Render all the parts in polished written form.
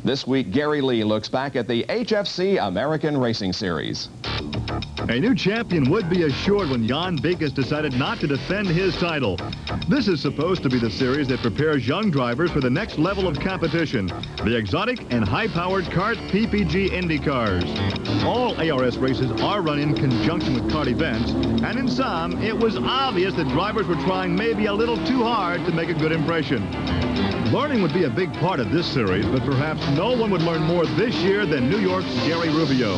This week, Gary Lee looks back at the HFC American Racing Series. A new champion would be assured when Jan Beekes decided not to defend his title. This is supposed to be the series that prepares young drivers for the next level of competition, the exotic and high-powered kart PPG Indy cars. All ARS races are run in conjunction with kart events, and in some, it was obvious that drivers were trying maybe a little too hard to make a good impression. Learning would be a big part of this series, but perhaps no one would learn more this year than New York's Gary Rubio.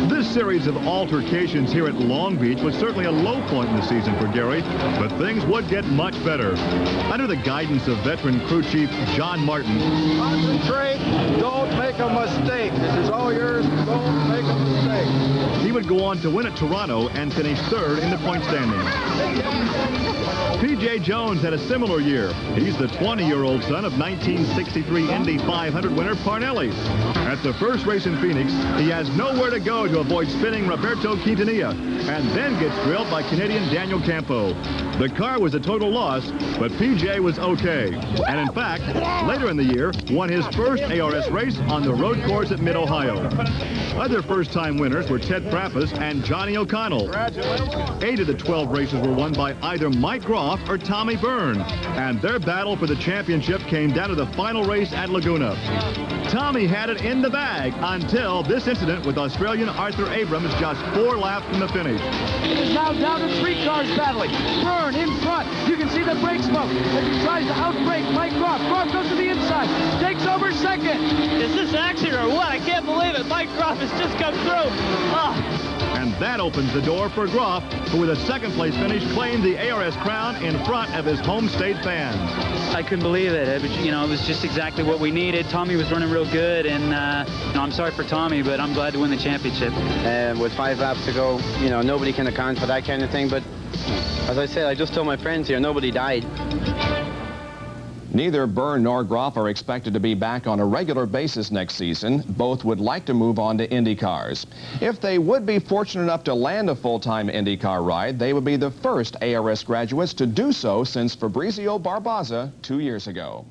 This series of altercations here at Long Beach was certainly a low point in the season for Gary, but things would get much better. Under the guidance of veteran crew chief John Martin. Concentrate, don't make a mistake. This is all yours, don't make a mistake. He would go on to win at Toronto and finish third in the point standings. P.J. Jones had a similar year. He's the 20-year-old son of 1963 Indy 500 winner Parnelli. At the first race in Phoenix, he has nowhere to go to avoid spinning Roberto Quintanilla, and then gets drilled by Canadian Daniel Campo. The car was a total loss, but P.J. was okay. And in fact, later in the year, won his first ARS race on the road course at Mid-Ohio. Other first-time winners were Ted Prappis and Johnny O'Connell. 8 of the 12 races were won by either Mike Groff or Tommy Byrne, and their battle for the championship came down to the final race at Laguna. Tommy had it in the bag until this incident with Australian Arthur Abrams just 4 laps from the finish. It is now down to 3 cars battling. Byrne in front. You can see the brake smoke as he tries to outbrake Mike Groff. Groff goes to the inside, takes over second. Is this action or what? I can't believe it. Mike Groff has just come through. Oh. And that opens the door for Groff, who with a second-place finish claimed the ARS crown in front of his home state fans. I couldn't believe it. It was just exactly what we needed. Tommy was running real good, and I'm sorry for Tommy, but I'm glad to win the championship. With 5 laps to go, nobody can account for that kind of thing. But as I said, I just told my friends here, nobody died. Neither Byrne nor Groff are expected to be back on a regular basis next season. Both would like to move on to Indy cars. If they would be fortunate enough to land a full-time IndyCar ride, they would be the first ARS graduates to do so since Fabrizio Barbaza 2 years ago.